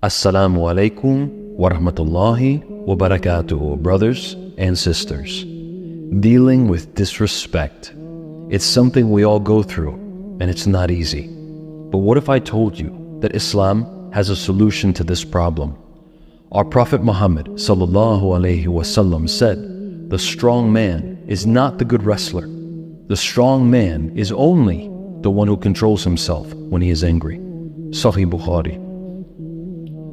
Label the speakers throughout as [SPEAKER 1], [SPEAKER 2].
[SPEAKER 1] Assalamu alaikum wa rahmatullahi wa barakatuhu, brothers and sisters. Dealing with disrespect. It's something we all go through, and it's not easy. But what if I told you that Islam has a solution to this problem? Our Prophet Muhammad sallallahu alaihi wasallam said, "The strong man is not the good wrestler. The strong man is only the one who controls himself when he is angry." Sahih Bukhari.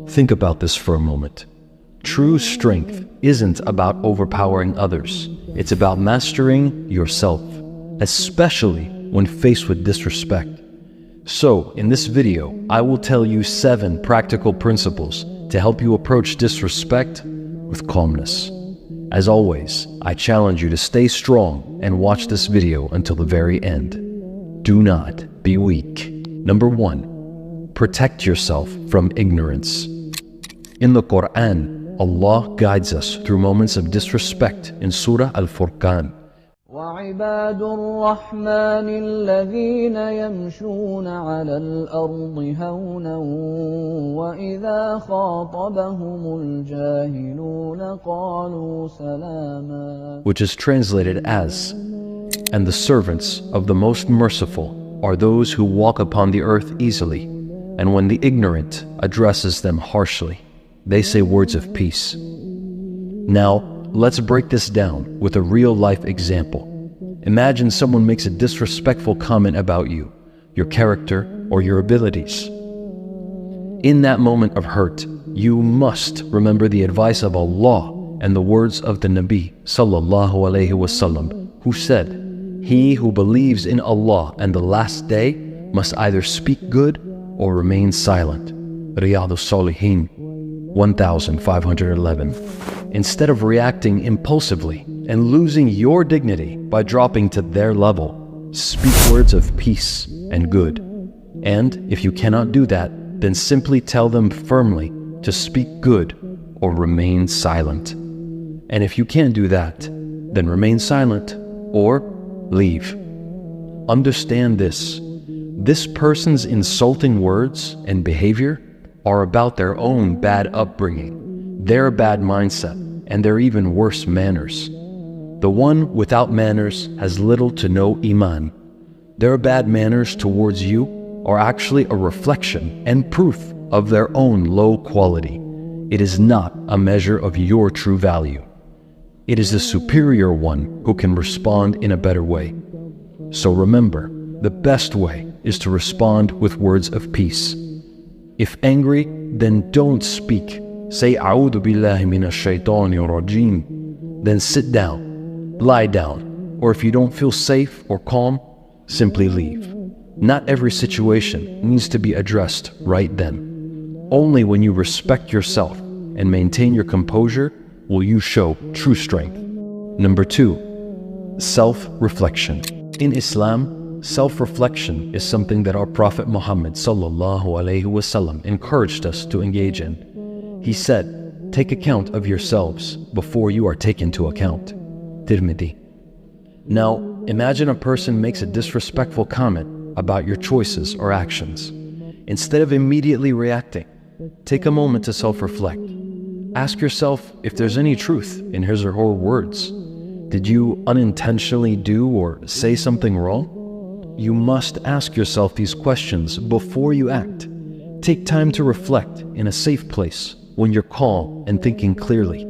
[SPEAKER 1] Think about this for a moment. True strength isn't about overpowering others. It's about mastering yourself, especially when faced with disrespect. So, in this video, I will tell you 7 practical principles to help you approach disrespect with calmness. As always, I challenge you to stay strong and watch this video until the very end. Do not be weak. Number 1. Protect yourself from ignorance. In the Quran, Allah guides us through moments of disrespect in Surah Al-Furqan.
[SPEAKER 2] وَعِبَادُ الرَّحْمَنِ الَّذِينَ يَمْشُونَ عَلَى الْأَرْضِ هَوْنًا وَإِذَا خَاطَبَهُمُ الْجَاهِلُونَ قَالُوا سَلَامًا, which is translated as, "And the servants of the Most Merciful are those who walk upon the earth easily, and when the ignorant addresses them harshly, they say words of peace." Now, let's break this down with a real-life example. Imagine someone makes a disrespectful comment about you, your character, or your abilities. In that moment of hurt, you must remember the advice of Allah and the words of the Nabi sallallahu alaihi wasallam, who said, "He who believes in Allah and the last day must either speak good or remain silent." Riyadus Salihin 1511. Instead of reacting impulsively and losing your dignity by dropping to their level, speak words of peace and good. And if you cannot do that, then simply tell them firmly to speak good or remain silent. And if you can't do that, then remain silent or leave. Understand this. This person's insulting words and behavior are about their own bad upbringing, their bad mindset, and their even worse manners. The one without manners has little to no iman. Their bad manners towards you are actually a reflection and proof of their own low quality. It is not a measure of your true value. It is the superior one who can respond in a better way. So remember, the best way is to respond with words of peace. If angry, then don't speak. Say "A'udhu billahi minash shaitanir rajim." Then sit down, lie down, or if you don't feel safe or calm, simply leave. Not every situation needs to be addressed right then. Only when you respect yourself and maintain your composure will you show true strength. Number 2. Self-reflection. In Islam, self-reflection is something that our Prophet Muhammad sallallahu alaihi wasallam encouraged us to engage in. He said, "Take account of yourselves before you are taken to account." Tirmidhi. Now, imagine a person makes a disrespectful comment about your choices or actions. Instead of immediately reacting, take a moment to self-reflect. Ask yourself if there's any truth in his or her words. Did you unintentionally do or say something wrong? You must ask yourself these questions before you act. Take time to reflect in a safe place when you're calm and thinking clearly.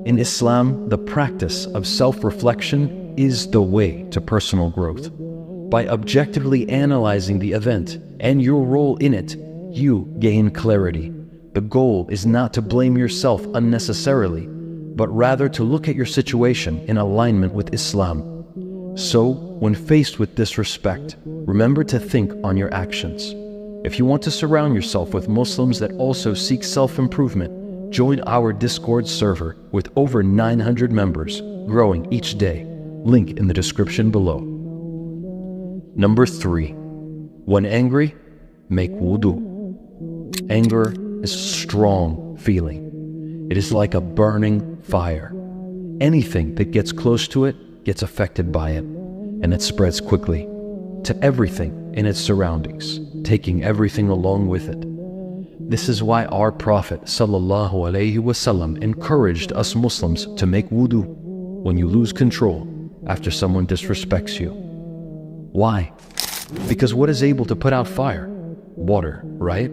[SPEAKER 2] In Islam, the practice of self-reflection is the way to personal growth. By objectively analyzing the event and your role in it, you gain clarity. The goal is not to blame yourself unnecessarily, but rather to look at your situation in alignment with Islam. So, when faced with disrespect, remember to think on your actions. If you want to surround yourself with Muslims that also seek self-improvement, join our Discord server with over 900 members, growing each day. Link in the description below. Number 3. When angry, make wudu. Anger is a strong feeling. It is like a burning fire. Anything that gets close to it gets affected by it, and it spreads quickly to everything in its surroundings, taking everything along with it. This is why our Prophet ﷺ encouraged us Muslims to make wudu when you lose control after someone disrespects you. Why? Because what is able to put out fire? Water, right?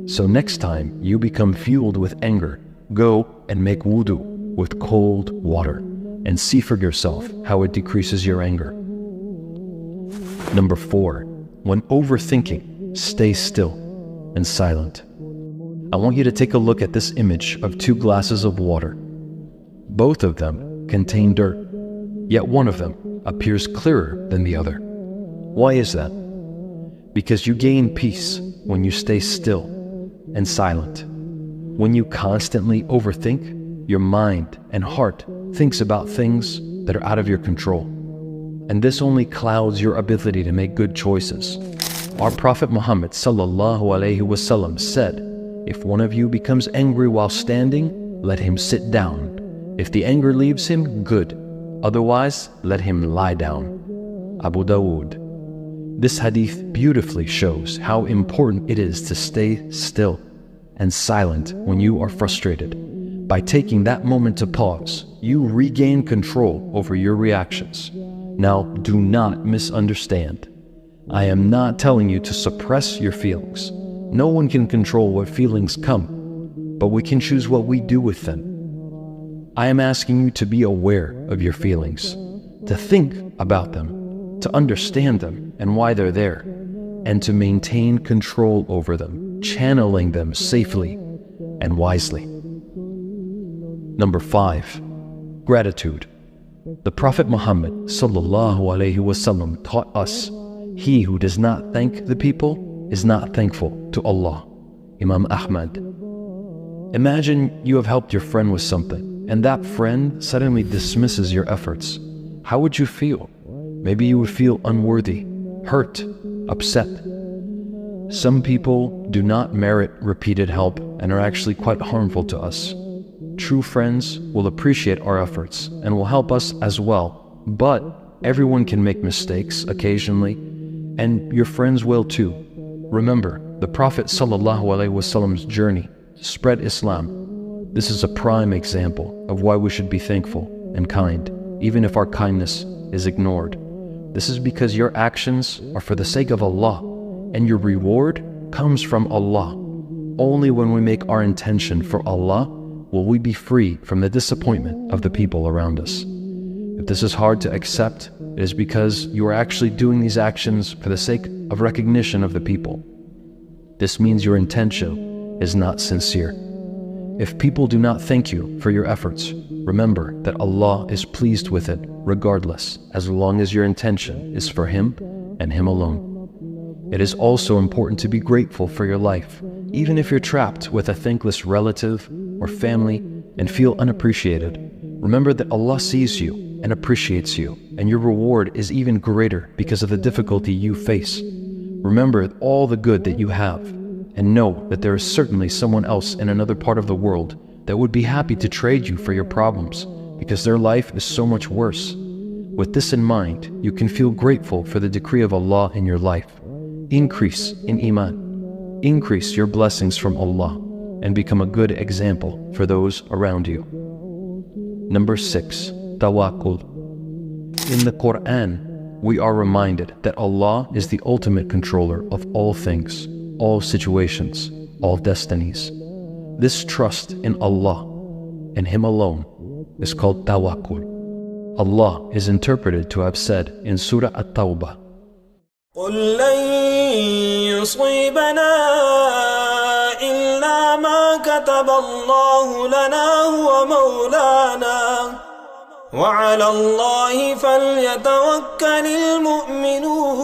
[SPEAKER 2] So next time you become fueled with anger, go and make wudu with cold water and see for yourself how it decreases your anger. Number 4, when overthinking, stay still and silent. I want you to take a look at this image of 2 glasses of water. Both of them contain dirt, yet one of them appears clearer than the other. Why is that? Because you gain peace when you stay still and silent. When you constantly overthink, your mind and heart thinks about things that are out of your control. And this only clouds your ability to make good choices. Our Prophet Muhammad ﷺ said, if one of you becomes angry while standing, let him sit down. If the anger leaves him, good. Otherwise, let him lie down. Abu Dawood. This hadith beautifully shows how important it is to stay still and silent when you are frustrated. By taking that moment to pause, you regain control over your reactions. Now, do not misunderstand. I am not telling you to suppress your feelings. No one can control what feelings come, but we can choose what we do with them. I am asking you to be aware of your feelings, to think about them, to understand them and why they're there, and to maintain control over them, channeling them safely and wisely. Number 5, gratitude. The Prophet Muhammad ﷺ taught us, he who does not thank the people is not thankful to Allah. Imam Ahmad. Imagine you have helped your friend with something, and that friend suddenly dismisses your efforts. How would you feel? Maybe you would feel unworthy, hurt, upset. Some people do not merit repeated help and are actually quite harmful to us. True friends will appreciate our efforts and will help us as well, but everyone can make mistakes occasionally, and your friends will too. Remember, the Prophet ﷺ's journey to spread Islam. This is a prime example of why we should be thankful and kind, even if our kindness is ignored. This is because your actions are for the sake of Allah, and your reward comes from Allah. Only when we make our intention for Allah will we be free from the disappointment of the people around us. If this is hard to accept, it is because you are actually doing these actions for the sake of recognition of the people. This means your intention is not sincere. If people do not thank you for your efforts, remember that Allah is pleased with it regardless, as long as your intention is for Him and Him alone. It is also important to be grateful for your life, even if you're trapped with a thankless relative or family and feel unappreciated. Remember that Allah sees you and appreciates you, and your reward is even greater because of the difficulty you face. Remember all the good that you have, and know that there is certainly someone else in another part of the world that would be happy to trade you for your problems, because their life is so much worse. With this in mind, you can feel grateful for the decree of Allah in your life. Increase in Iman. Increase your blessings from Allah, and become a good example for those around you. Number 6, Tawakkul. In the Quran, we are reminded that Allah is the ultimate controller of all things, all situations, all destinies. This trust in Allah and Him alone is called Tawakkul. Allah is interpreted to have said in Surah At-Tawbah,
[SPEAKER 3] قُلْ لَن يُصِيبَنَا إِلَّا مَا كَتَبَ اللَّهُ لَنَا هُوَ مَوْلَانَا وَعَلَى اللَّهِ فَلْيَتَوَكَّلِ الْمُؤْمِنُونَ.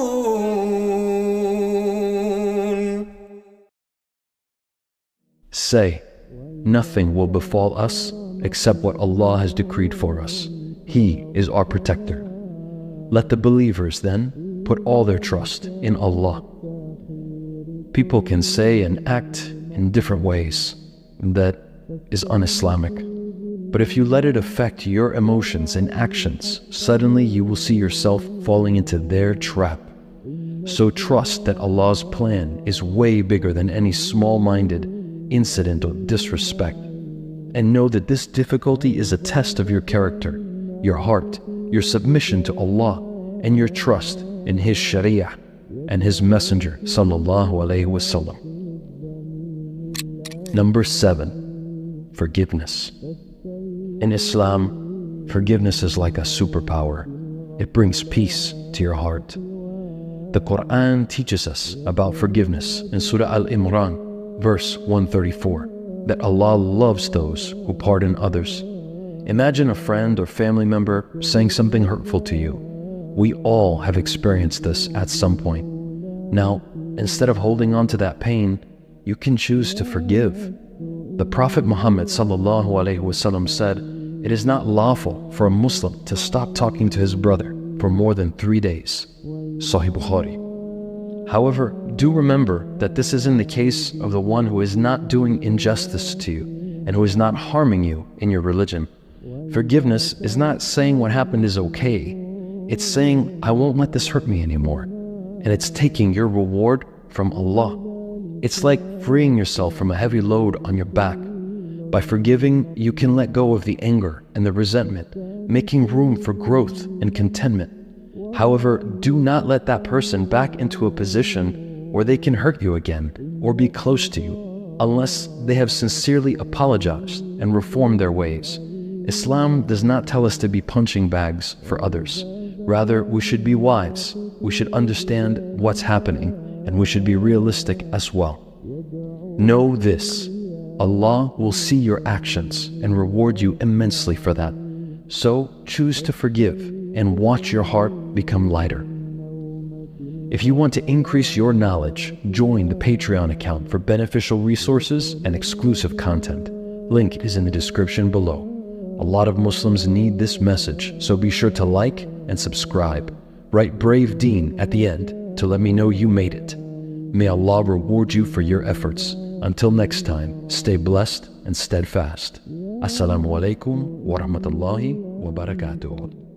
[SPEAKER 2] Say, nothing will befall us except what Allah has decreed for us. He is our protector. Let the believers then put all their trust in Allah. People can say and act in different ways that is un-Islamic. But if you let it affect your emotions and actions, suddenly you will see yourself falling into their trap. So trust that Allah's plan is way bigger than any small-minded incident of disrespect. And know that this difficulty is a test of your character, your heart, your submission to Allah, and your trust in His Sharia and His Messenger sallallahu alaihi wasallam. Number 7, forgiveness. In Islam, forgiveness is like a superpower. It brings peace to your heart. The Quran teaches us about forgiveness in Surah Al-Imran, verse 134, that Allah loves those who pardon others. Imagine a friend or family member saying something hurtful to you. We all have experienced this at some point. Now, instead of holding on to that pain, you can choose to forgive. The Prophet Muhammad sallallahu alaihi wasallam said, "It is not lawful for a Muslim to stop talking to his brother for more than 3 days." Sahih Bukhari. However, do remember that this is in the case of the one who is not doing injustice to you and who is not harming you in your religion. Forgiveness is not saying what happened is okay. It's saying, I won't let this hurt me anymore. And it's taking your reward from Allah. It's like freeing yourself from a heavy load on your back. By forgiving, you can let go of the anger and the resentment, making room for growth and contentment. However, do not let that person back into a position where they can hurt you again or be close to you unless they have sincerely apologized and reformed their ways. Islam does not tell us to be punching bags for others. Rather, we should be wise, we should understand what's happening, and we should be realistic as well. Know this, Allah will see your actions and reward you immensely for that. So choose to forgive and watch your heart become lighter. If you want to increase your knowledge, join the Patreon account for beneficial resources and exclusive content. Link is in the description below. A lot of Muslims need this message, so be sure to like and subscribe. Write Brave Deen at the end to let me know you made it. May Allah reward you for your efforts. Until next time, stay blessed and steadfast. Assalamu alaikum wa rahmatullahi wa barakatuh.